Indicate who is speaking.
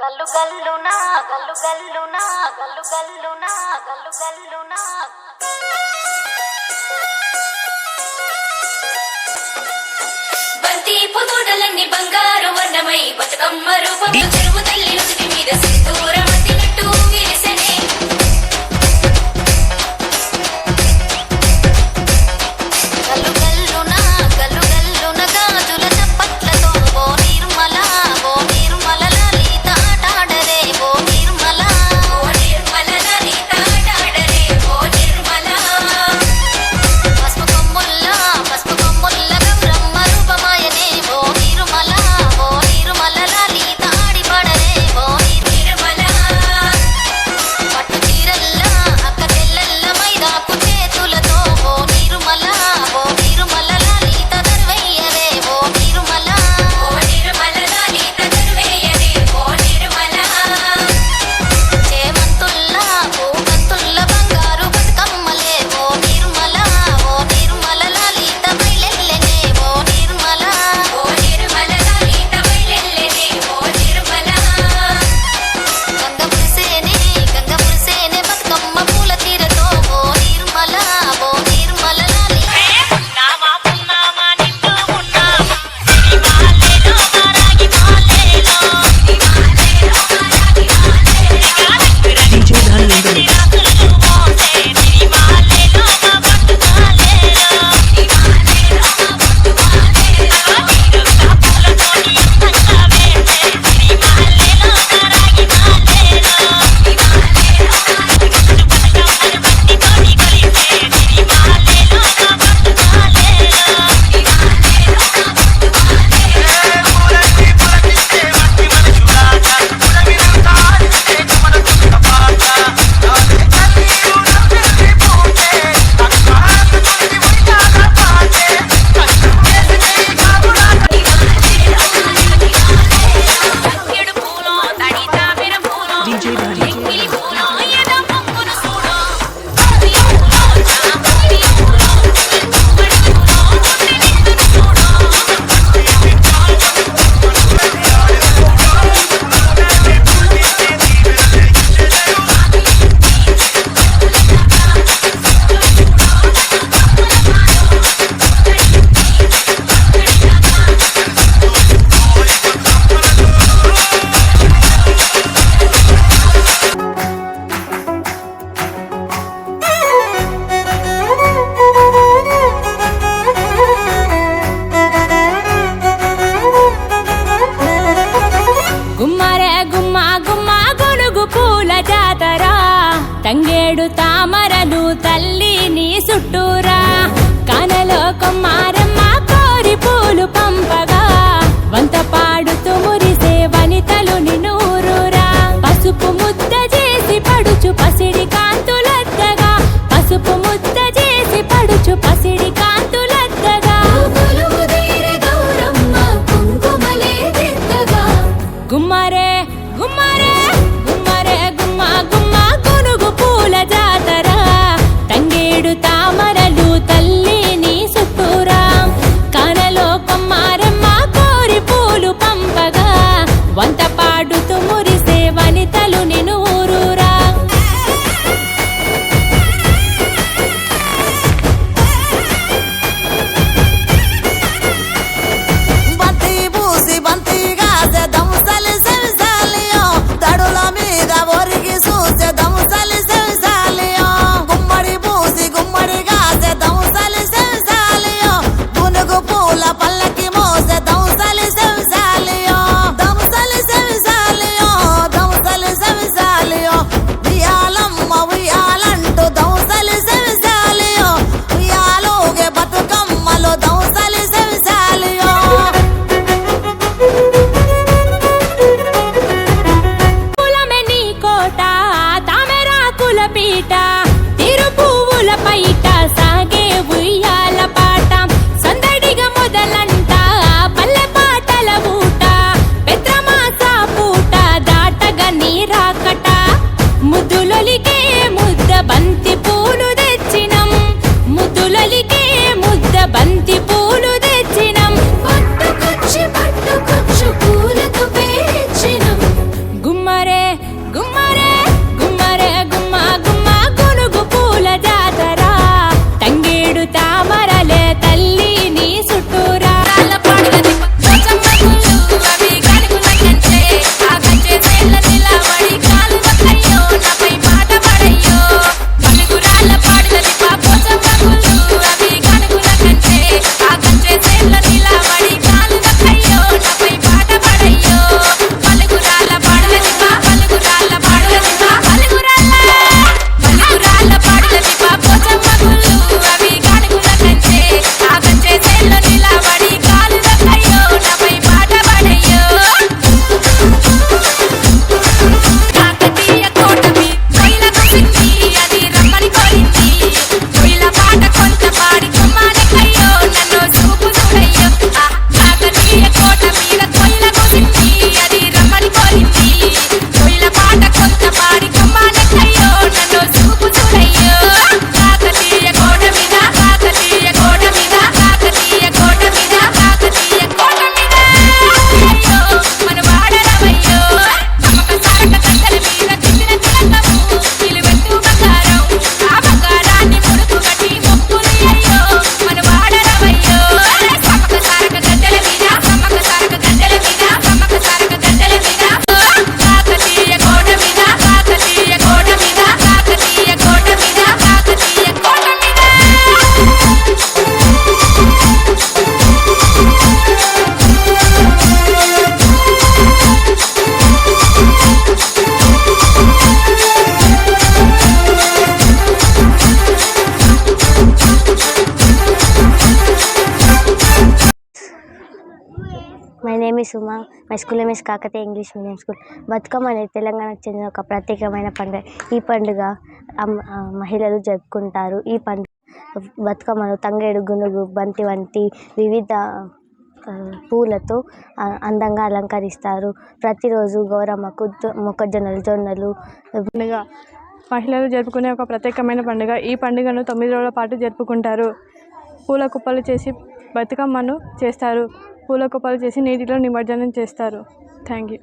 Speaker 1: గల్లు గల్లునా గల్లు గల్లునా గల్లు గల్లునా గల్లు గల్లునా బంతి పొదోడలన్నీ బంగారు వర్ణమై బతుకమ్మ రూపంలో చెరువు తల్లి నుదుటి మీద సింధూరం అద్దినట్టు విరిసెనే
Speaker 2: తంగేడు తామరలు తల్లి నీ చుట్టూరా కానలో కొమ్మారమ్మ కోరి పూలు పంపగా వంత పాడుతూ మురిసే వనితలు నినూరురా పసుపు ముద్ద చేసి పడుచు పసిడి కాంతులద్దగా పసుపు ముద్ద చేసి పడుచు పసిడి కాంతులద్దగా గుమ్మరే గుమ్మరే గుమ్మరే గుమ్మ గుమ్మ గునుగు పూల జాతర తంగేడు తామరలు తల్లి నీ చుట్టూరా కానలో కొమ్మారమ్మ కోరి పూలు పంపగా వంత పాడుతూ మురిసే వనితలు నిన్ను ఊరూరా
Speaker 3: Damos
Speaker 2: గుమ్మరే గుమ్మరే గుమ్మ గుమ్మ గునుగు పూల జాతర తంగేడు తామరలే తల్లి నీ చుట్టూరా
Speaker 3: my name is Suma. My school name is Kakatiya English medium school. Bathukamma అనేది తెలంగాణకు చెందిన ఒక ప్రత్యేకమైన పండుగ. ఈ పండుగ మహిళలు జరుపుకుంటారు. ఈ పండుగ బతుకమ్మను తంగేడు, గునుగు, బంతి వంటి వివిధ పూలతో అందంగా అలంకరిస్తారు. ప్రతిరోజు గౌరమ్మకు మొక్కజొన్నలు, జొన్నలు
Speaker 4: పండుగ మహిళలు జరుపుకునే ఒక ప్రత్యేకమైన పండుగ. ఈ పండుగను 9 రోజుల పాటు జరుపుకుంటారు. పూల కుప్పలు చేసి బతుకమ్మను చేస్తారు. పూల కుప్పలు చేసి నీటిలో నిమజ్జనం చేస్తారు. Thank you.